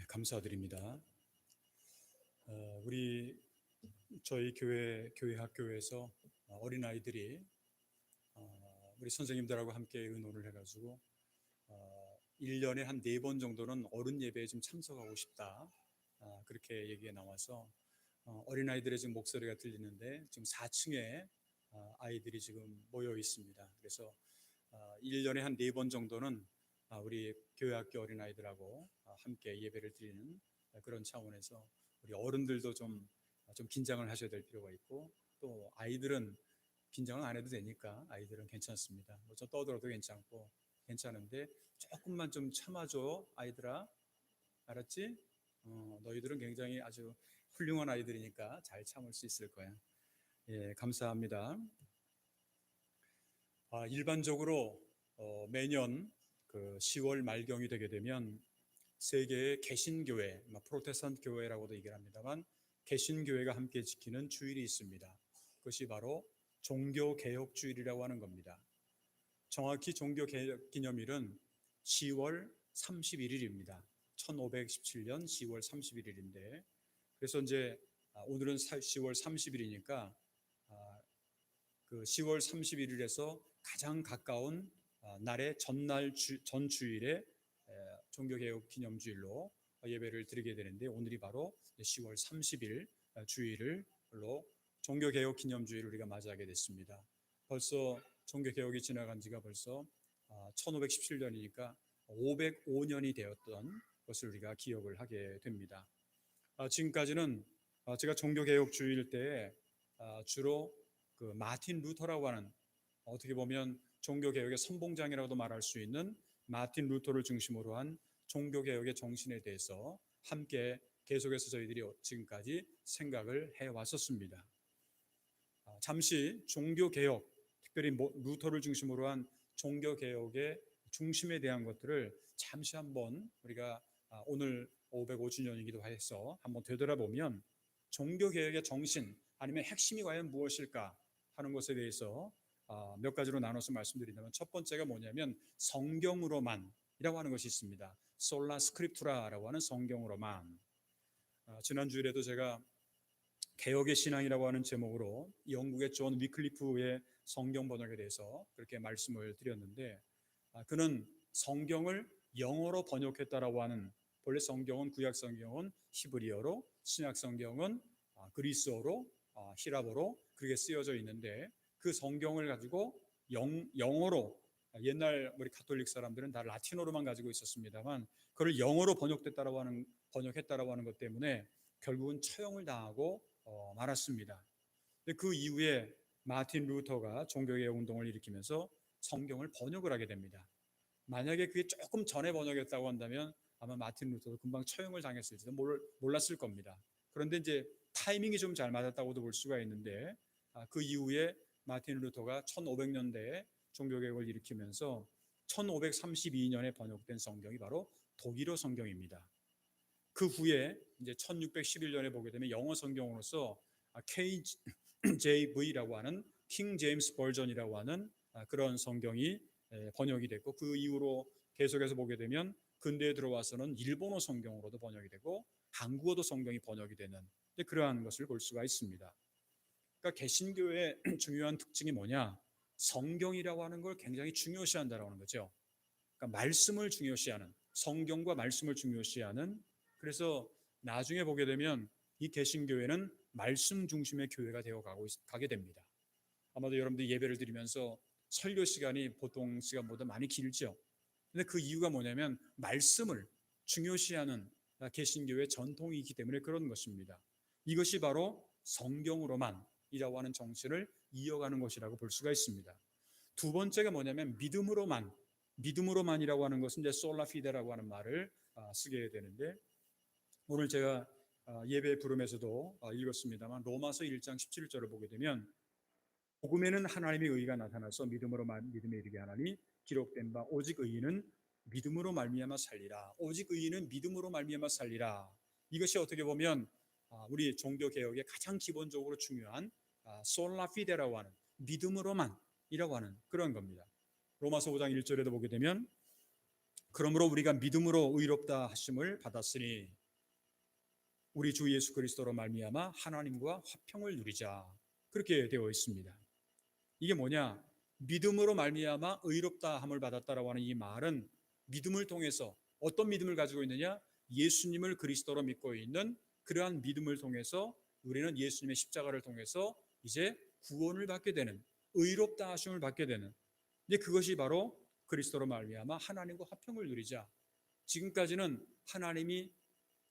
감사드립니다. 저희 교회 학교에서 어린아이들이 우리 선생님들하고 함께 의논을 해가지고 1년에 한 4번 정도는 어른 예배에 좀 참석하고 싶다, 그렇게 얘기가 나와서 어린아이들의 지금 목소리가 들리는데 지금 4층에 아이들이 지금 모여 있습니다. 그래서 1년에 한 4번 정도는 우리 교회학교 어린아이들하고 함께 예배를 드리는 그런 차원에서 우리 어른들도 좀 긴장을 하셔야 될 필요가 있고, 또 아이들은 긴장을 안 해도 되니까 아이들은 괜찮습니다. 좀 떠들어도 괜찮은데 조금만 좀 참아줘 아이들아, 알았지? 너희들은 굉장히 아주 훌륭한 아이들이니까 잘 참을 수 있을 거야. 예, 감사합니다. 일반적으로 매년 그 10월 말경이 되게 되면 세계의 개신교회, 프로테스탄트 교회라고도 얘기를 합니다만, 개신교회가 함께 지키는 주일이 있습니다. 그것이 바로 종교개혁주일이라고 하는 겁니다. 정확히 종교개혁기념일은 10월 31일입니다. 1517년 10월 31일인데, 그래서 이제 오늘은 10월 30일이니까 그 10월 31일에서 가장 가까운 날의 전 주일에 종교개혁 기념주일로 예배를 드리게 되는데, 오늘이 바로 10월 30일 주일로 종교개혁 기념주일을 우리가 맞이하게 됐습니다. 벌써 종교개혁이 지나간 지가 벌써 1517년이니까 505년이 되었던 것을 우리가 기억을 하게 됩니다. 지금까지는 제가 종교개혁 주일 때 주로 그 마틴 루터라고 하는, 어떻게 보면 종교개혁의 선봉장이라고도 말할 수 있는 마틴 루터를 중심으로 한 종교개혁의 정신에 대해서 함께 계속해서 저희들이 지금까지 생각을 해왔었습니다. 잠시 종교개혁, 특별히 루터를 중심으로 한 종교개혁의 중심에 대한 것들을 잠시 한번 우리가 오늘 505주년이기도 해서 한번 되돌아보면 종교개혁의 정신, 아니면 핵심이 과연 무엇일까 하는 것에 대해서 몇 가지로 나눠서 말씀드린다면, 첫 번째가 뭐냐면 성경으로만이라고 하는 것이 있습니다. 솔라 스크립투라라고 하는 성경으로만. 지난 주일에도 제가 개혁의 신앙이라고 하는 제목으로 영국의 존 위클리프의 성경 번역에 대해서 그렇게 말씀을 드렸는데, 그는 성경을 영어로 번역했다라고 하는, 본래 성경은 구약 성경은 히브리어로, 신약 성경은 그리스어로, 히라보로 그렇게 쓰여져 있는데, 그 성경을 가지고 영어로, 옛날 우리 가톨릭 사람들은 다 라틴어로만 가지고 있었습니다만, 그걸 영어로 번역했다라고 하는 것 때문에 결국은 처형을 당하고 말았습니다. 그 이후에 마틴 루터가 종교개혁 운동을 일으키면서 성경을 번역을 하게 됩니다. 만약에 그게 조금 전에 번역했다고 한다면 아마 마틴 루터도 금방 처형을 당했을지도 몰랐을 겁니다. 그런데 이제 타이밍이 좀 잘 맞았다고도 볼 수가 있는데, 그 이후에 마틴 루터가 1500년대에 종교개혁을 일으키면서 1532년에 번역된 성경이 바로 독일어 성경입니다. 그 후에 이제 1611년에 보게 되면 영어 성경으로서 KJV라고 하는 킹 제임스 버전이라고 하는 그런 성경이 번역이 됐고, 그 이후로 계속해서 보게 되면 근대에 들어와서는 일본어 성경으로도 번역이 되고 한국어도 성경이 번역이 되는 그러한 것을 볼 수가 있습니다. 그러니까 개신교의 중요한 특징이 뭐냐? 성경이라고 하는 걸 굉장히 중요시한다는 거죠. 그러니까 말씀을 중요시하는, 성경과 말씀을 중요시하는, 그래서 나중에 보게 되면 이 개신교회는 말씀 중심의 교회가 가게 됩니다. 아마도 여러분들이 예배를 드리면서 설교 시간이 보통 시간보다 많이 길죠. 근데 그 이유가 뭐냐면 말씀을 중요시하는 개신교회의 전통이 있기 때문에 그런 것입니다. 이것이 바로 성경으로만이라고 하는 정신을 이어가는 것이라고 볼 수가 있습니다. 두 번째가 뭐냐면 믿음으로만이라고 하는 것은 이제 솔라 피데라고 하는 말을 쓰게 되는데, 오늘 제가 예배 부름에서도 읽었습니다만 로마서 1장 17절을 보게 되면, 복음에는 하나님의 의가 나타나서 믿음으로만 믿음에 이르게 하나니 기록된 바 오직 의인은 믿음으로 말미암아 살리라. 오직 의인은 믿음으로 말미암아 살리라. 이것이 어떻게 보면 우리 종교개혁의 가장 기본적으로 중요한 솔라 피데라고 하는, 믿음으로만이라고 하는 그런 겁니다. 로마서 5장 1절에도 보게 되면, 그러므로 우리가 믿음으로 의롭다 하심을 받았으니 우리 주 예수 그리스도로 말미암아 하나님과 화평을 누리자. 그렇게 되어 있습니다. 이게 뭐냐? 믿음으로 말미암아 의롭다 함을 받았다라고 하는 이 말은 믿음을 통해서 어떤 믿음을 가지고 있느냐? 예수님을 그리스도로 믿고 있는 그러한 믿음을 통해서 우리는 예수님의 십자가를 통해서 이제 구원을 받게 되는, 의롭다 하심을 받게 되는, 이제 그것이 바로 그리스도로 말미암아 하나님과 화평을 누리자. 지금까지는 하나님이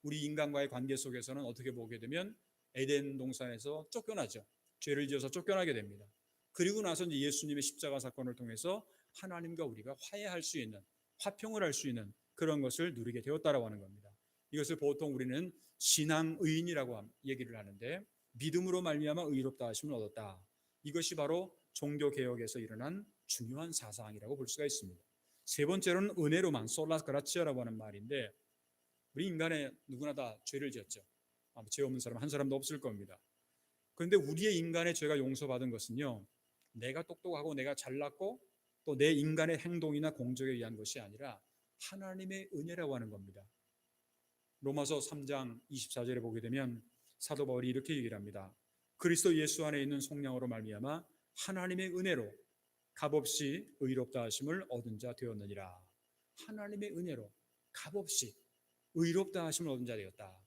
우리 인간과의 관계 속에서는 어떻게 보게 되면 에덴 동산에서 쫓겨나죠. 죄를 지어서 쫓겨나게 됩니다. 그리고 나서 이제 예수님의 십자가 사건을 통해서 하나님과 우리가 화해할 수 있는, 화평을 할 수 있는 그런 것을 누리게 되었다라고 하는 겁니다. 이것을 보통 우리는 신앙의인이라고 얘기를 하는데, 믿음으로 말미암아 의롭다 하심을 얻었다. 이것이 바로 종교개혁에서 일어난 중요한 사상이라고 볼 수가 있습니다. 세 번째로는 은혜로만, 솔라 그라치아라고 하는 말인데, 우리 인간의 누구나 다 죄를 지었죠. 죄 없는 사람 한 사람도 없을 겁니다. 그런데 우리의 인간의 죄가 용서받은 것은요, 내가 똑똑하고 내가 잘났고 또 내 인간의 행동이나 공적에 의한 것이 아니라 하나님의 은혜라고 하는 겁니다. 로마서 3장 24절에 보게 되면 사도 바울이 이렇게 얘기를 합니다. 그리스도 예수 안에 있는 속량으로 말미암아 하나님의 은혜로 값없이 의롭다 하심을 얻은 자 되었느니라. 하나님의 은혜로 값없이 의롭다 하심을 얻은 자 되었다.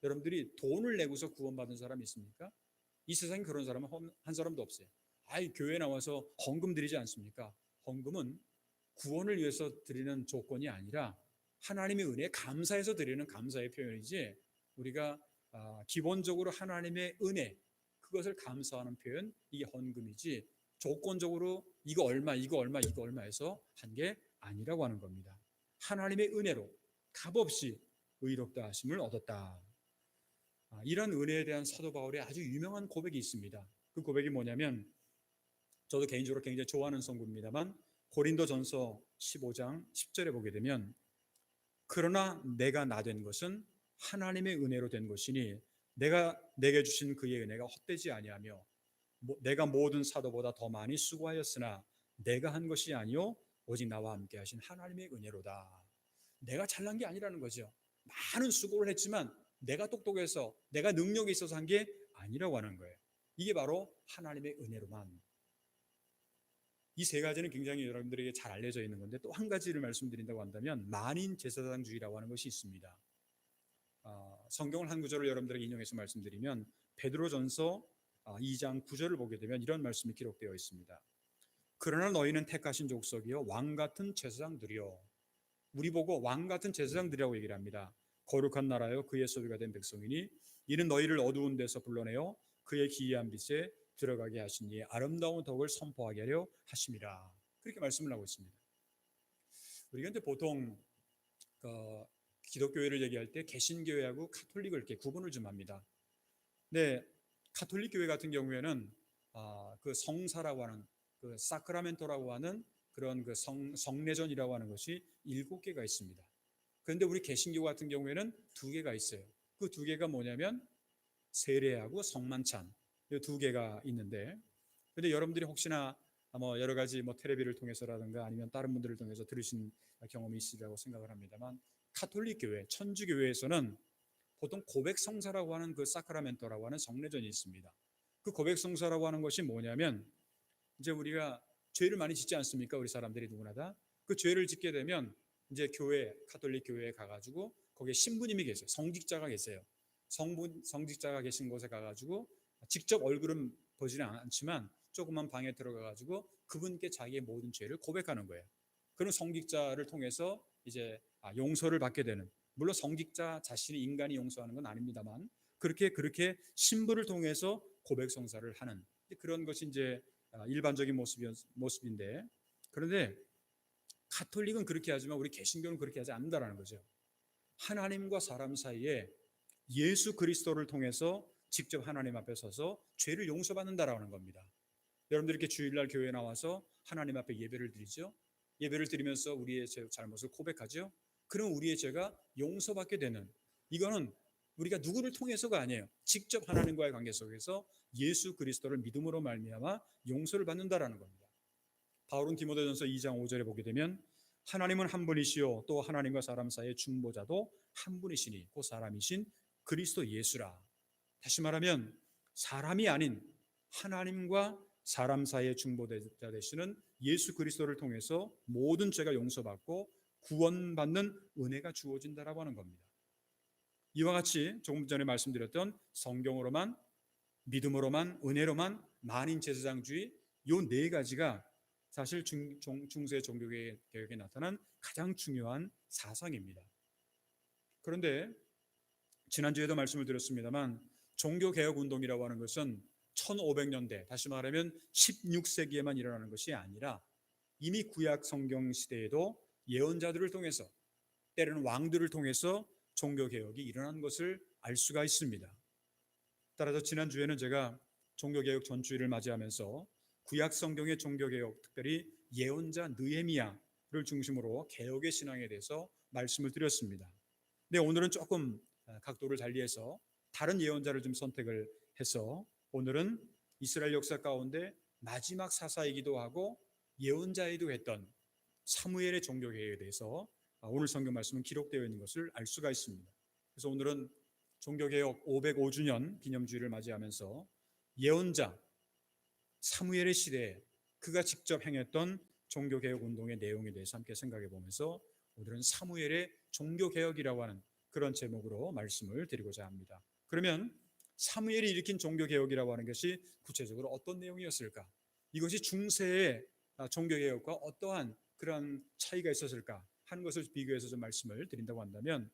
여러분들이 돈을 내고서 구원받은 사람이 있습니까? 이 세상에 그런 사람은 한 사람도 없어요. 교회 나와서 헌금 드리지 않습니까? 헌금은 구원을 위해서 드리는 조건이 아니라 하나님의 은혜에 감사해서 드리는 감사의 표현이지, 우리가 기본적으로 하나님의 은혜, 그것을 감사하는 표현, 이게 헌금이지 조건적으로 이거 얼마 해서 한 게 아니라고 하는 겁니다. 하나님의 은혜로 값없이 의롭다 하심을 얻었다. 이런 은혜에 대한 사도 바울의 아주 유명한 고백이 있습니다. 그 고백이 뭐냐면, 저도 개인적으로 굉장히 좋아하는 성구입니다만, 고린도전서 15장 10절에 보게 되면, 그러나 내가 나 된 것은 하나님의 은혜로 된 것이니 내가 내게 주신 그의 은혜가 헛되지 아니하며 내가 모든 사도보다 더 많이 수고하였으나 내가 한 것이 아니요 오직 나와 함께 하신 하나님의 은혜로다. 내가 잘난 게 아니라는 거죠. 많은 수고를 했지만 내가 똑똑해서 내가 능력이 있어서 한 게 아니라고 하는 거예요. 이게 바로 하나님의 은혜로만. 이 세 가지는 굉장히 여러분들에게 잘 알려져 있는 건데, 또 한 가지를 말씀드린다고 한다면 만인 제사장주의라고 하는 것이 있습니다. 성경을 한 구절을 여러분들에게 인용해서 말씀드리면, 베드로전서 2장 9절을 보게 되면 이런 말씀이 기록되어 있습니다. 그러나 너희는 택하신 족속이요 왕같은 제사장들이요. 우리 보고 왕같은 제사장들이라고 얘기를 합니다. 거룩한 나라요 그의 소유가 된 백성이니 이는 너희를 어두운 데서 불러내어 그의 기이한 빛에 들어가게 하시니 아름다운 덕을 선포하게 하려 하심이라. 그렇게 말씀을 하고 있습니다. 우리가 이제 보통 기독교회를 얘기할 때 개신교회하고 카톨릭을 이렇게 구분을 좀 합니다. 근데 카톨릭 교회 같은 경우에는 그 성사라고 하는, 그 사크라멘토라고 하는 그런 그 성례전이라고 하는 것이 7개가 있습니다. 그런데 우리 개신교 같은 경우에는 2개가 있어요. 그 2개가 뭐냐면 세례하고 성만찬, 이 2개가 있는데, 근데 여러분들이 혹시나 여러 가지 텔레비를 통해서라든가 아니면 다른 분들을 통해서 들으신 경험이 있으리라고 생각을 합니다만, 카톨릭 교회, 천주교회에서는 보통 고백성사라고 하는 그 사크라멘토라고 하는 성례전이 있습니다. 그 고백성사라고 하는 것이 뭐냐면, 이제 우리가 죄를 많이 짓지 않습니까? 우리 사람들이 누구나 다. 그 죄를 짓게 되면 이제 카톨릭 교회에 가가지고 거기에 신부님이 계세요. 성직자가 계세요. 성직자가 계신 곳에 가가지고 직접 얼굴은 보지는 않지만 조그만 방에 들어가가지고 그분께 자기의 모든 죄를 고백하는 거예요. 그런 성직자를 통해서 이제 용서를 받게 되는, 물론 성직자 자신이 인간이 용서하는 건 아닙니다만 그렇게 신부를 통해서 고백성사를 하는 그런 것이 이제 일반적인 모습인데, 그런데 카톨릭은 그렇게 하지만 우리 개신교는 그렇게 하지 않는다라는 거죠. 하나님과 사람 사이에 예수 그리스도를 통해서 직접 하나님 앞에 서서 죄를 용서받는다라는 겁니다. 여러분들 이렇게 주일날 교회에 나와서 하나님 앞에 예배를 드리죠. 예배를 드리면서 우리의 잘못을 고백하죠. 그럼 우리의 죄가 용서받게 되는, 이거는 우리가 누구를 통해서가 아니에요. 직접 하나님과의 관계 속에서 예수 그리스도를 믿음으로 말미암아 용서를 받는다라는 겁니다. 바울은 디모데전서 2장 5절에 보게 되면 하나님은 한 분이시요 또 하나님과 사람 사이의 중보자도 한 분이시니 그 사람이신 그리스도 예수라. 다시 말하면 사람이 아닌 하나님과 사람 사이의 중보자 되시는 예수 그리스도를 통해서 모든 죄가 용서받고 구원받는 은혜가 주어진다라고 하는 겁니다. 이와 같이 조금 전에 말씀드렸던 성경으로만, 믿음으로만, 은혜로만, 만인 제사장주의, 요 네 가지가 사실 중세 종교개혁에 나타난 가장 중요한 사상입니다. 그런데 지난주에도 말씀을 드렸습니다만 종교개혁 운동이라고 하는 것은 1500년대, 다시 말하면 16세기에만 일어나는 것이 아니라 이미 구약 성경 시대에도 예언자들을 통해서, 때로는 왕들을 통해서 종교개혁이 일어난 것을 알 수가 있습니다. 따라서 지난주에는 제가 종교개혁 전주일을 맞이하면서 구약 성경의 종교개혁, 특별히 예언자 느헤미야를 중심으로 개혁의 신앙에 대해서 말씀을 드렸습니다. 근데 오늘은 조금 각도를 달리해서 다른 예언자를 좀 선택을 해서 오늘은 이스라엘 역사 가운데 마지막 사사이기도 하고 예언자이기도 했던 사무엘의 종교개혁에 대해서 오늘 성경 말씀은 기록되어 있는 것을 알 수가 있습니다. 그래서 오늘은 종교개혁 505주년 기념주일을 맞이하면서 예언자 사무엘의 시대에 그가 직접 행했던 종교개혁 운동의 내용에 대해서 함께 생각해 보면서 오늘은 사무엘의 종교개혁이라고 하는 그런 제목으로 말씀을 드리고자 합니다. 그러면 사무엘이 일으킨 종교개혁이라고 하는 것이 구체적으로 어떤 내용이었을까? 이것이 중세의 종교개혁과 어떠한 그런 차이가 있었을까 하는 것을 비교해서 좀 말씀을 드린다고 한다면,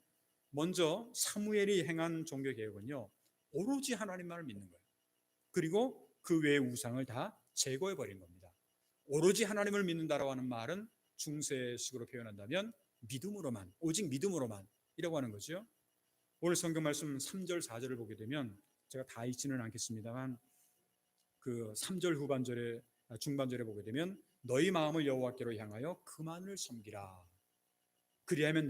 먼저 사무엘이 행한 종교개혁은요, 오로지 하나님만을 믿는 거예요. 그리고 그 외의 우상을 다 제거해버린 겁니다. 오로지 하나님을 믿는다라고 하는 말은 중세식으로 표현한다면 믿음으로만, 오직 믿음으로만 이라고 하는 거죠. 오늘 성경 말씀 3절 4절을 보게 되면 제가 다 읽지는 않겠습니다만 그 3절 후반절에 중반절에 보게 되면 너희 마음을 여호와께로 향하여 그만을 섬기라. 그리하면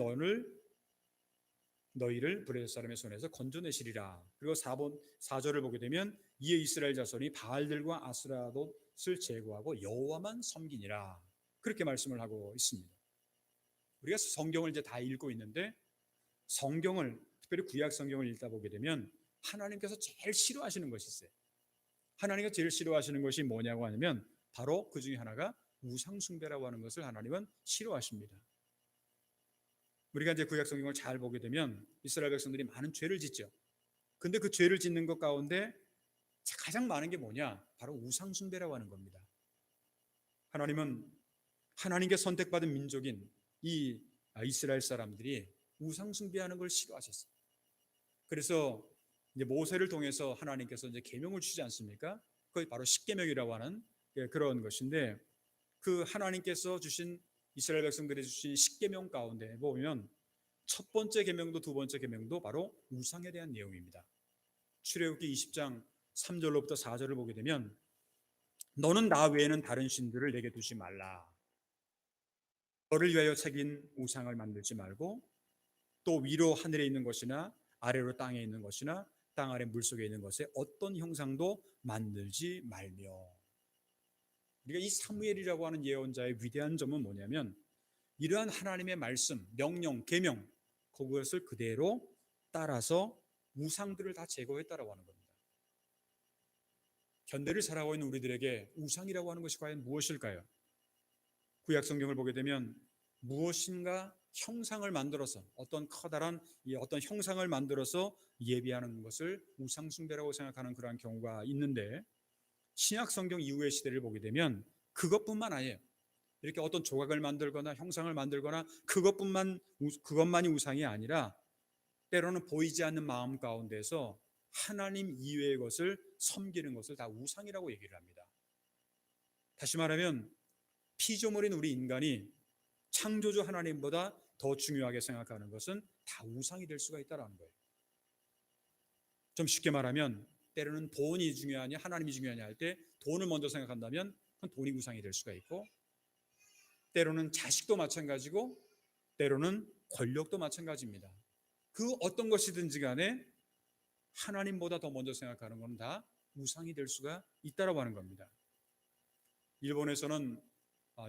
너희를 브레스 사람의 손에서 건져내시리라. 그리고 4절을 보게 되면 이에 이스라엘 자손이 바알들과 아스라돗을 제거하고 여호와만 섬기니라. 그렇게 말씀을 하고 있습니다. 우리가 성경을 이제 다 읽고 있는데 성경을, 특별히 구약 성경을 읽다 보게 되면 하나님께서 제일 싫어하시는 것이 있어요. 하나님께서 제일 싫어하시는 것이 뭐냐고 하면 바로 그 중에 하나가 우상숭배라고 하는 것을 하나님은 싫어하십니다. 우리가 이제 구약 성경을 잘 보게 되면 이스라엘 백성들이 많은 죄를 짓죠. 근데 그 죄를 짓는 것 가운데 가장 많은 게 뭐냐? 바로 우상숭배라고 하는 겁니다. 하나님은 하나님께 선택받은 민족인 이 이스라엘 사람들이 우상숭배하는 걸 싫어하셨어요. 그래서 이제 모세를 통해서 하나님께서 이제 계명을 주지 않습니까? 그게 바로 십계명이라고 하는 그런 것인데, 그 하나님께서 주신 이스라엘 백성들이 주신 십계명 가운데 보면 첫 번째 계명도 두 번째 계명도 바로 우상에 대한 내용입니다. 출애굽기 20장 3절로부터 4절을 보게 되면 너는 나 외에는 다른 신들을 내게 두지 말라. 너를 위하여 새긴 우상을 만들지 말고 또 위로 하늘에 있는 것이나 아래로 땅에 있는 것이나 땅 아래 물속에 있는 것에 어떤 형상도 만들지 말며. 우리가 이 사무엘이라고 하는 예언자의 위대한 점은 뭐냐면 이러한 하나님의 말씀, 명령, 계명 그것을 그대로 따라서 우상들을 다 제거했다라고 하는 겁니다. 현대를 살아가고 있는 우리들에게 우상이라고 하는 것이 과연 무엇일까요? 구약 성경을 보게 되면 무엇인가 형상을 만들어서 어떤 커다란 어떤 형상을 만들어서 예비하는 것을 우상숭배라고 생각하는 그러한 경우가 있는데, 신약 성경 이후의 시대를 보게 되면 그것뿐만 아니에요. 이렇게 어떤 조각을 만들거나 형상을 만들거나 그것만이 우상이 아니라 때로는 보이지 않는 마음 가운데서 하나님 이외의 것을 섬기는 것을 다 우상이라고 얘기를 합니다. 다시 말하면 피조물인 우리 인간이 창조주 하나님보다 더 중요하게 생각하는 것은 다 우상이 될 수가 있다는 거예요. 좀 쉽게 말하면 때로는 돈이 중요하냐 하나님이 중요하냐 할 때 돈을 먼저 생각한다면 그건 돈이 우상이 될 수가 있고, 때로는 자식도 마찬가지고 때로는 권력도 마찬가지입니다. 그 어떤 것이든지 간에 하나님보다 더 먼저 생각하는 건 다 우상이 될 수가 있다라고 하는 겁니다. 일본에서는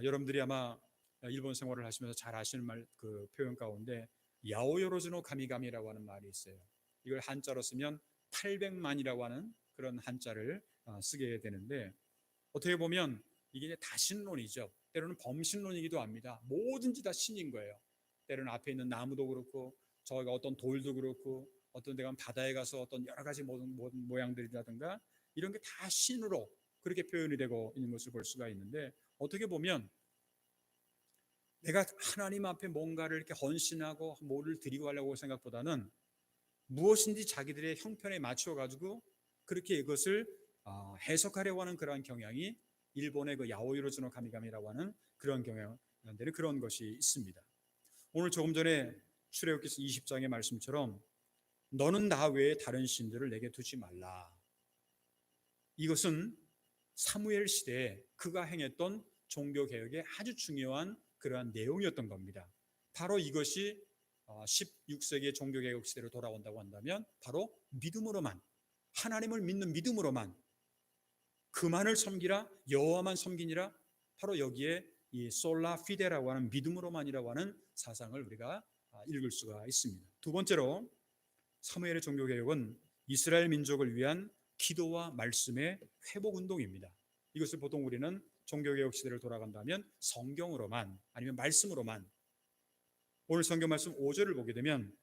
여러분들이 아마 일본 생활을 하시면서 잘 아시는 그 표현 가운데 야오요로즈노 가미가미라고 하는 말이 있어요. 이걸 한자로 쓰면 800만이라고 하는 그런 한자를 쓰게 되는데, 어떻게 보면 이게 이제 다신론이죠. 때로는 범신론이기도 합니다. 뭐든지 다 신인 거예요. 때로는 앞에 있는 나무도 그렇고, 저희가 어떤 돌도 그렇고, 어떤 데 가면 바다에 가서 어떤 여러 가지 모든 모양들이라든가 이런 게 다 신으로 그렇게 표현이 되고 있는 것을 볼 수가 있는데, 어떻게 보면 내가 하나님 앞에 뭔가를 이렇게 헌신하고 뭐를 드리고 하려고 생각보다는 무엇인지 자기들의 형편에 맞춰 가지고 그렇게 이것을 해석하려고 하는 그러한 경향이, 일본의 그 야오이로즈노 가미가미라고 하는 그런 경향들이 그런 것이 있습니다. 오늘 조금 전에 출애굽기 20장의 말씀처럼 너는 나 외에 다른 신들을 내게 두지 말라. 이것은 사무엘 시대에 그가 행했던 종교 개혁의 아주 중요한 그러한 내용이었던 겁니다. 바로 이것이 16세기의 종교 개혁 시대로 돌아온다고 한다면 바로 믿음으로만, 하나님을 믿는 믿음으로만, 그만을 섬기라, 여호와만 섬기니라, 바로 여기에 이 솔라 피데라고 하는 믿음으로만이라고 하는 사상을 우리가 읽을 수가 있습니다. 두 번째로 사무엘의 종교 개혁은 이스라엘 민족을 위한 기도와 말씀의 회복 운동입니다. 이것을 보통 우리는 종교 개혁 시대를 돌아간다면 성경으로만, 아니면 말씀으로만. 오늘 성경 말씀 5절을 보게 되면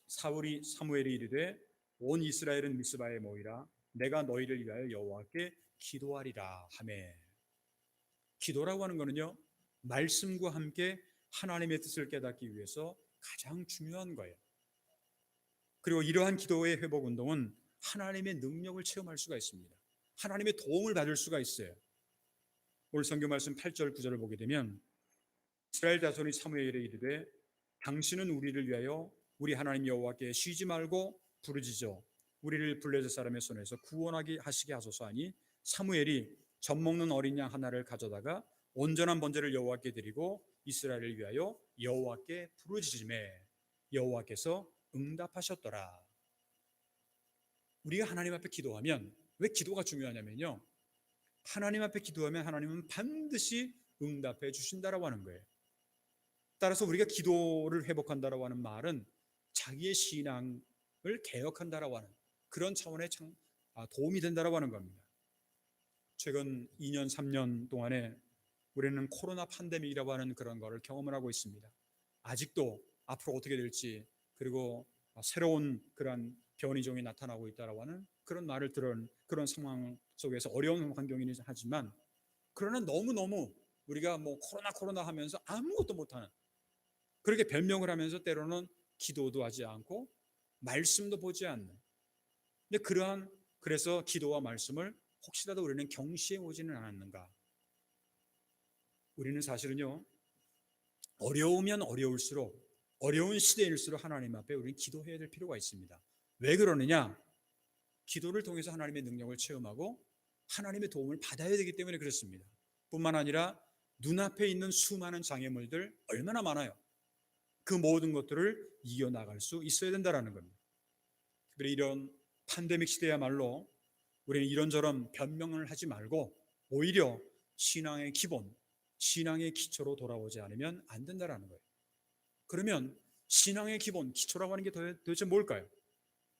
사무엘이 이르되 온 이스라엘은 미스바에 모이라 내가 너희를 위하여 여호와께 기도하리라 하매. 기도라고 하는 것은요, 말씀과 함께 하나님의 뜻을 깨닫기 위해서 가장 중요한 거예요. 그리고 이러한 기도의 회복 운동은 하나님의 능력을 체험할 수가 있습니다. 하나님의 도움을 받을 수가 있어요. 오늘 성경 말씀 8절 9절을 보게 되면 이스라엘 자손이 사무엘에게 이르되 당신은 우리를 위하여 우리 하나님 여호와께 쉬지 말고 부르짖어 우리를 블레셋 사람의 손에서 구원하게 하시게 하소서 하니, 사무엘이 젖 먹는 어린 양 하나를 가져다가 온전한 번제를 여호와께 드리고 이스라엘을 위하여 여호와께 부르짖음에 여호와께서 응답하셨더라. 우리가 하나님 앞에 기도하면, 왜 기도가 중요하냐면요, 하나님 앞에 기도하면 하나님은 반드시 응답해 주신다라고 하는 거예요. 따라서 우리가 기도를 회복한다라고 하는 말은 자기의 신앙을 개혁한다라고 하는 그런 차원의 도움이 된다라고 하는 겁니다. 최근 2년 3년 동안에 우리는 코로나 팬데믹이라고 하는 그런 거를 경험을 하고 있습니다. 아직도 앞으로 어떻게 될지, 그리고 새로운 그런 변이종이 나타나고 있다라고 하는 그런 말을 들은 그런 상황 속에서 어려운 환경이긴 하지만, 그러나 너무너무 우리가 뭐 코로나 하면서 아무것도 못하는, 그렇게 변명을 하면서 때로는 기도도 하지 않고 말씀도 보지 않는, 근데 그래서 기도와 말씀을 혹시라도 우리는 경시해 오지는 않았는가? 우리는 사실은요, 어려우면 어려울수록, 어려운 시대일수록 하나님 앞에 우리는 기도해야 될 필요가 있습니다. 왜 그러느냐? 기도를 통해서 하나님의 능력을 체험하고 하나님의 도움을 받아야 되기 때문에 그렇습니다. 뿐만 아니라 눈앞에 있는 수많은 장애물들 얼마나 많아요. 그 모든 것들을 이겨나갈 수 있어야 된다는 겁니다. 특별히 이런 팬데믹 시대야말로 우리는 이런저런 변명을 하지 말고 오히려 신앙의 기본, 신앙의 기초로 돌아오지 않으면 안 된다는 거예요. 그러면 신앙의 기본, 기초라고 하는 게 도대체 뭘까요?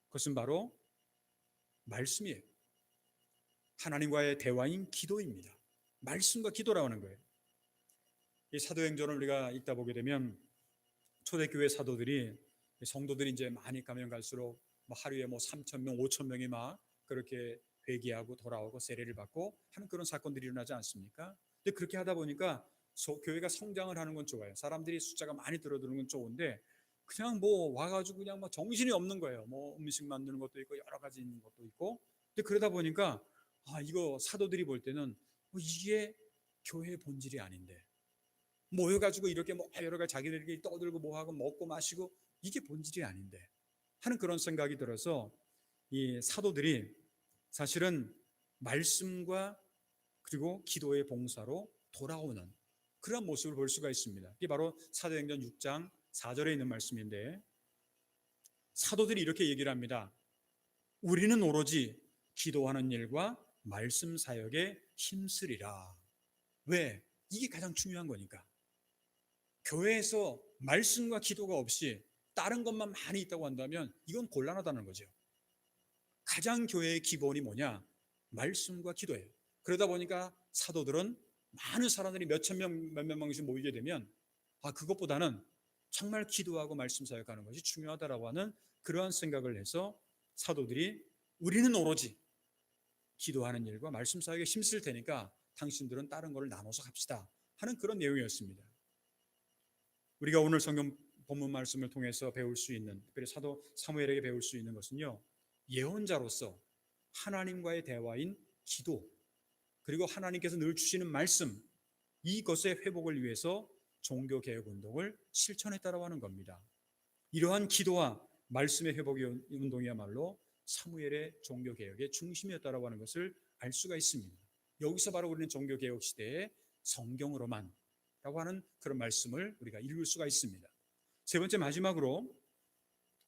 그것은 바로 말씀이에요. 하나님과의 대화인 기도입니다. 말씀과 기도라고 하는 거예요. 이 사도행전을 우리가 읽다 보게 되면 초대교회 사도들이, 성도들이 이제 많이 가면 갈수록 하루에 3,000명, 5,000명이 막 그렇게 회개하고 돌아오고 세례를 받고 하는 그런 사건들이 일어나지 않습니까? 근데 그렇게 하다 보니까 교회가 성장을 하는 건 좋아요. 사람들이 숫자가 많이 들어드는 건 좋은데, 그냥 와가지고 그냥 정신이 없는 거예요. 음식 만드는 것도 있고 여러 가지 있는 것도 있고. 근데 그러다 보니까 이거 사도들이 볼 때는 이게 교회의 본질이 아닌데, 모여가지고 이렇게 여러 가지 자기들끼리 떠들고 뭐하고 먹고 마시고 이게 본질이 아닌데 하는 그런 생각이 들어서, 이 사도들이 사실은 말씀과 그리고 기도의 봉사로 돌아오는 그런 모습을 볼 수가 있습니다. 이게 바로 사도행전 6장 4절에 있는 말씀인데, 사도들이 이렇게 얘기를 합니다. 우리는 오로지 기도하는 일과 말씀 사역에 힘쓰리라. 왜? 이게 가장 중요한 거니까. 교회에서 말씀과 기도가 없이 다른 것만 많이 있다고 한다면 이건 곤란하다는 거죠. 가장 교회의 기본이 뭐냐? 말씀과 기도예요. 그러다 보니까 사도들은 많은 사람들이 몇천 명, 몇몇 명씩 모이게 되면 그것보다는 정말 기도하고 말씀 사역하는 것이 중요하다라고 하는 그러한 생각을 해서 사도들이 우리는 오로지 기도하는 일과 말씀 사역에 힘쓸 테니까 당신들은 다른 거를 나눠서 갑시다 하는 그런 내용이었습니다. 우리가 오늘 성경 본문 말씀을 통해서 배울 수 있는, 특별히 사도 사무엘에게 배울 수 있는 것은요, 예언자로서 하나님과의 대화인 기도, 그리고 하나님께서 늘 주시는 말씀, 이것의 회복을 위해서 종교개혁운동을 실천했다라고 하는 겁니다. 이러한 기도와 말씀의 회복 운동이야말로 사무엘의 종교개혁의 중심이었다라고 하는 것을 알 수가 있습니다. 여기서 바로 우리는 종교개혁 시대의 성경으로만 라고 하는 그런 말씀을 우리가 읽을 수가 있습니다. 세 번째, 마지막으로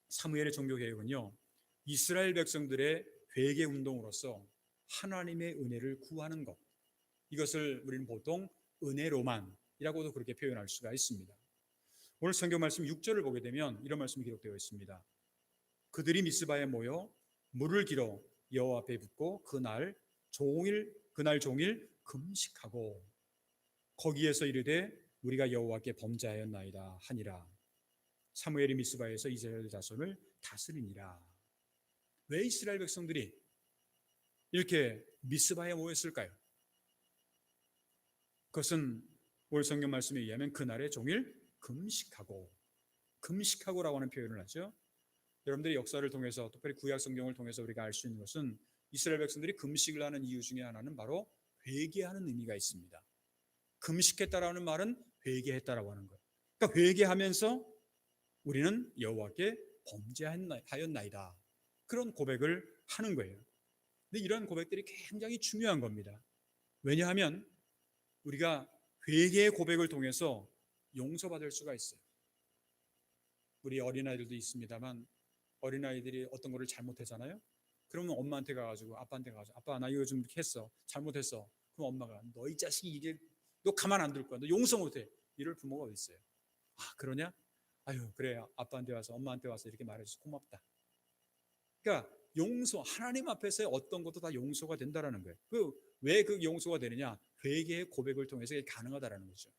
사무엘의 종교개혁은요, 이스라엘 백성들의 회개 운동으로서 하나님의 은혜를 구하는 것, 이것을 우리는 보통 은혜로만이라고도 그렇게 표현할 수가 있습니다. 오늘 성경 말씀 6절을 보게 되면 이런 말씀이 기록되어 있습니다. 그들이 미스바에 모여 물을 길어 여호와 앞에 붓고 그날 종일 금식하고 거기에서 이르되 우리가 여호와께 범죄하였나이다 하니라. 사무엘이 미스바에서 이스라엘 자손을 다스리니라. 왜 이스라엘 백성들이 이렇게 미스바에 모였을까요? 그것은 오늘 성경 말씀에 의하면 그날의 종일 금식하고라고 하는 표현을 하죠. 여러분들이 역사를 통해서, 특별히 구약 성경을 통해서 우리가 알 수 있는 것은 이스라엘 백성들이 금식을 하는 이유 중에 하나는 바로 회개하는 의미가 있습니다. 금식했다라는 말은 회개했다라고 하는 거예요. 그러니까 회개하면서 우리는 여호와께 범죄하였나이다, 그런 고백을 하는 거예요. 근데 이런 고백들이 굉장히 중요한 겁니다. 왜냐하면 우리가 회개의 고백을 통해서 용서받을 수가 있어요. 우리 어린아이들도 있습니다만 어린아이들이 어떤 거를 잘못하잖아요. 그러면 엄마한테 가가지고, 아빠한테 가가지고, 아빠 나 이거 좀 이렇게 했어, 잘못했어. 그럼 엄마가 너 이 자식이 이게 너 가만 안 둘 거야, 너 용서 못해, 이럴 부모가 어디 있어요? 그러냐? 아유 그래, 아빠한테 와서 엄마한테 와서 이렇게 말해줘서 고맙다. 그러니까 용서, 하나님 앞에서의 어떤 것도 다 용서가 된다라는 거예요. 왜 그 용서가 되느냐? 회개의 고백을 통해서 이게 가능하다라는 거죠.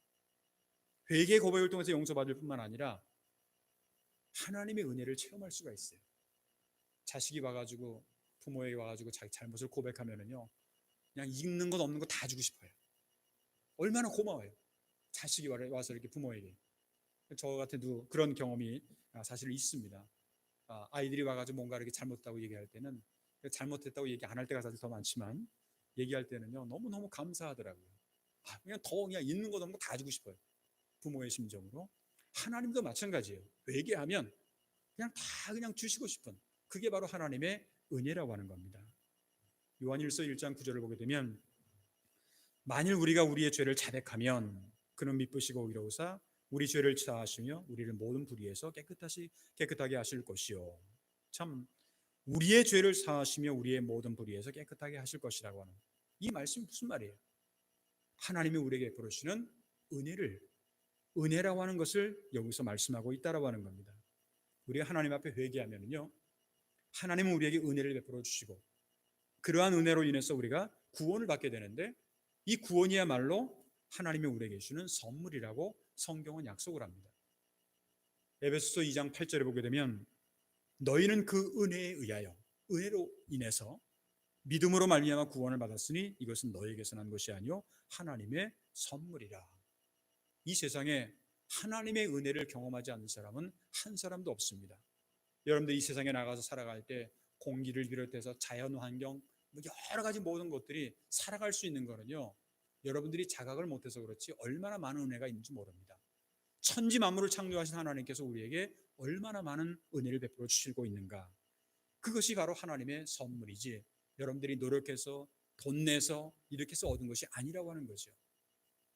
회개의 고백을 통해서 용서받을 뿐만 아니라 하나님의 은혜를 체험할 수가 있어요. 자식이 와가지고, 부모에게 와가지고 자기 잘못을 고백하면은요, 그냥 있는 것 없는 것 다 주고 싶어요. 얼마나 고마워요. 자식이 와서 이렇게 부모에게. 저 같은 그런 경험이 사실 있습니다. 아이들이 와가지고 뭔가 이렇게 잘못했다고 얘기할 때는, 잘못했다고 얘기 안 할 때가 사실 더 많지만 얘기할 때는요, 너무너무 감사하더라고요. 그냥 있는 것 없는 거 다 주고 싶어요. 부모의 심정으로. 하나님도 마찬가지예요. 회개하면 그냥 다 그냥 주시고 싶은, 그게 바로 하나님의 은혜라고 하는 겁니다. 요한일서 1장 9절을 보게 되면, 만일 우리가 우리의 죄를 자백하면 그는 미쁘시고 의로우사 우리 죄를 사하시며 우리를 모든 불의에서 깨끗하게 하실 것이요. 참, 우리의 죄를 사하시며 우리의 모든 불의에서 깨끗하게 하실 것이라고 하는 이 말씀이 무슨 말이에요? 하나님이 우리에게 베푸시는 은혜라고 하는 것을 여기서 말씀하고 있다라고 하는 겁니다. 우리가 하나님 앞에 회개하면요, 하나님은 우리에게 은혜를 베풀어 주시고 그러한 은혜로 인해서 우리가 구원을 받게 되는데, 이 구원이야말로 하나님이 우리에게 주는 선물이라고 성경은 약속을 합니다. 에베소서 2장 8절에 보게 되면, 너희는 그 은혜에 의하여, 은혜로 인해서 믿음으로 말미암아 구원을 받았으니 이것은 너희에게서 난 것이 아니요 하나님의 선물이라. 이 세상에 하나님의 은혜를 경험하지 않는 사람은 한 사람도 없습니다. 여러분들 이 세상에 나가서 살아갈 때 공기를 비롯해서 자연환경, 여러 가지 모든 것들이 살아갈 수 있는 거는요, 여러분들이 자각을 못해서 그렇지 얼마나 많은 은혜가 있는지 모릅니다. 천지 만물을 창조하신 하나님께서 우리에게 얼마나 많은 은혜를 베풀어 주시고 있는가. 그것이 바로 하나님의 선물이지, 여러분들이 노력해서 돈 내서 이렇게 해서 얻은 것이 아니라고 하는 거죠.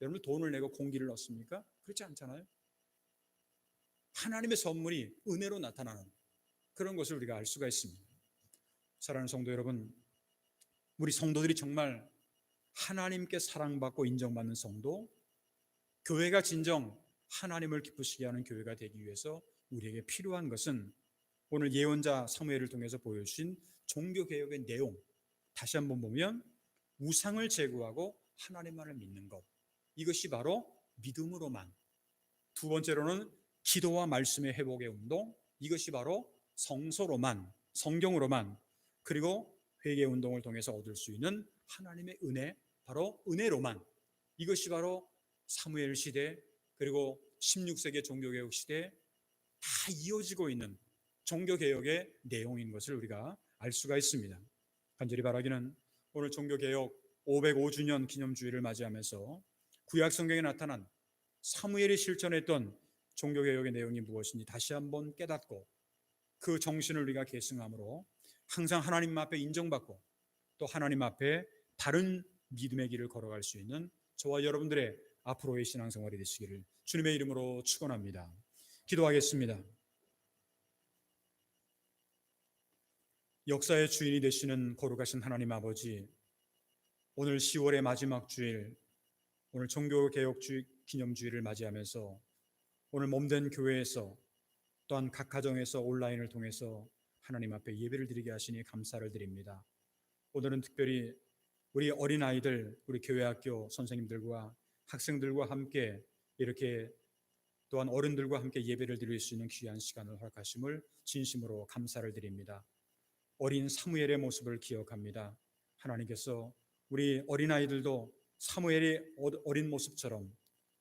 여러분 돈을 내고 공기를 얻습니까? 그렇지 않잖아요. 하나님의 선물이 은혜로 나타나는 그런 것을 우리가 알 수가 있습니다. 사랑하는 성도 여러분, 우리 성도들이 정말 하나님께 사랑받고 인정받는 성도, 교회가 진정 하나님을 기쁘시게 하는 교회가 되기 위해서 우리에게 필요한 것은 오늘 예언자 사무엘을 통해서 보여주신 종교개혁의 내용, 다시 한번 보면 우상을 제거하고 하나님만을 믿는 것, 이것이 바로 믿음으로만, 두 번째로는 기도와 말씀의 회복의 운동, 이것이 바로 성서로만, 성경으로만, 그리고 회개 운동을 통해서 얻을 수 있는 하나님의 은혜, 바로 은혜로만, 이것이 바로 사무엘 시대 그리고 16세기 종교개혁 시대에 다 이어지고 있는 종교개혁의 내용인 것을 우리가 알 수가 있습니다. 간절히 바라기는 오늘 종교개혁 505주년 기념주일을 맞이하면서 구약 성경에 나타난 사무엘이 실천했던 종교개혁의 내용이 무엇인지 다시 한번 깨닫고 그 정신을 우리가 계승함으로 항상 하나님 앞에 인정받고 또 하나님 앞에 바른 믿음의 길을 걸어갈 수 있는 저와 여러분들의 앞으로의 신앙생활이 되시기를 주님의 이름으로 축원합니다. 기도하겠습니다. 역사의 주인이 되시는 거룩하신 하나님 아버지, 오늘 10월의 마지막 주일, 오늘 종교개혁 기념주일을 맞이하면서 오늘 몸된 교회에서 또한 각 가정에서 온라인을 통해서 하나님 앞에 예배를 드리게 하시니 감사를 드립니다. 오늘은 특별히 우리 어린아이들, 우리 교회학교 선생님들과 학생들과 함께 이렇게 또한 어른들과 함께 예배를 드릴 수 있는 귀한 시간을 허락하심을 진심으로 감사를 드립니다. 어린 사무엘의 모습을 기억합니다. 하나님께서 우리 어린아이들도 사무엘의 어린 모습처럼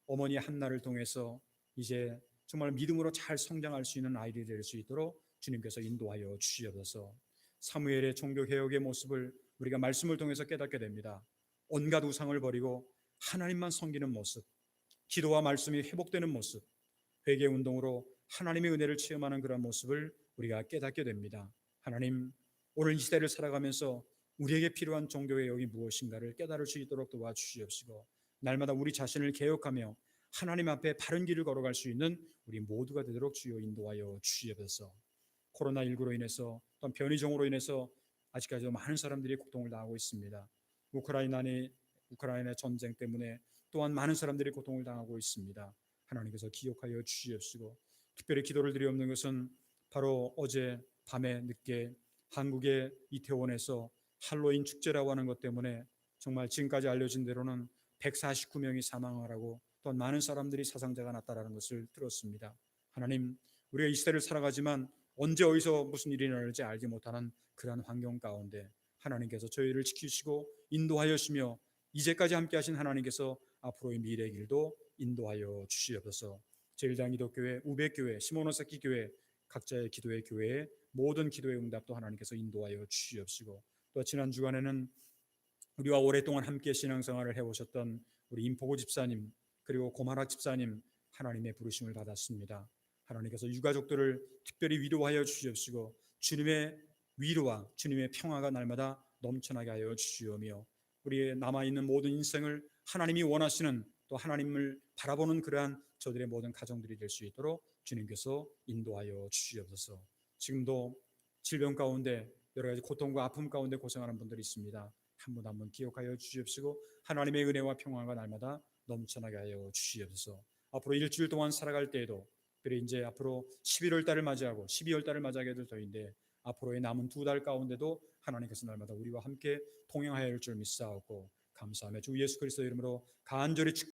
어머니 한나를 통해서 이제 정말 믿음으로 잘 성장할 수 있는 아이들이 될 수 있도록 주님께서 인도하여 주시옵소서. 사무엘의 종교개혁의 모습을 우리가 말씀을 통해서 깨닫게 됩니다. 온갖 우상을 버리고 하나님만 섬기는 모습, 기도와 말씀이 회복되는 모습, 회개운동으로 하나님의 은혜를 체험하는 그런 모습을 우리가 깨닫게 됩니다. 하나님, 오늘 이 시대를 살아가면서 우리에게 필요한 종교개혁이 무엇인가를 깨달을 수 있도록 도와주시옵시고, 날마다 우리 자신을 개혁하며 하나님 앞에 바른 길을 걸어갈 수 있는 우리 모두가 되도록 주여 인도하여 주시옵소서. 코로나19로 인해서 또한 변이종으로 인해서 아직까지도 많은 사람들이 고통을 당하고 있습니다. 우크라이나의 전쟁 때문에 또한 많은 사람들이 고통을 당하고 있습니다. 하나님께서 기억하여 주시옵시고, 특별히 기도를 드리옵는 것은 바로 어제 밤에 늦게 한국의 이태원에서 할로윈 축제라고 하는 것 때문에 정말 지금까지 알려진 대로는 149명이 사망하라고 또한 많은 사람들이 사상자가 났다는 것을 들었습니다. 하나님, 우리가 이 시대를 살아가지만 언제 어디서 무슨 일이 일어날지 알지 못하는 그러한 환경 가운데 하나님께서 저희를 지키시고 인도하여 주시며 이제까지 함께 하신 하나님께서 앞으로의 미래의 길도 인도하여 주시옵소서. 제1장기독교회, 우백교회, 시모노사키 교회, 각자의 기도의 교회의 모든 기도의 응답도 하나님께서 인도하여 주시옵시고, 또 지난 주간에는 우리와 오랫동안 함께 신앙생활을 해오셨던 우리 임포고 집사님 그리고 고만학 집사님 하나님의 부르심을 받았습니다. 하나님께서 유가족들을 특별히 위로하여 주시옵시고 주님의 위로와 주님의 평화가 날마다 넘쳐나게 하여 주시오며 우리의 남아있는 모든 인생을 하나님이 원하시는 또 하나님을 바라보는 그러한 저들의 모든 가정들이 될 수 있도록 주님께서 인도하여 주시옵소서. 지금도 질병 가운데 여러 가지 고통과 아픔 가운데 고생하는 분들이 있습니다. 한 분 한 분 기억하여 주시옵시고 하나님의 은혜와 평화가 날마다 넘쳐나게 하여 주시옵소서. 앞으로 일주일 동안 살아갈 때에도 특별히 이제 앞으로 11월 달을 맞이하고 12월 달을 맞이하게 될 터인데 앞으로의 남은 2달 가운데도 하나님께서 날마다 우리와 함께 동행하여 줄 줄 믿사옵고 감사하며 주 예수 그리스도의 이름으로 간절히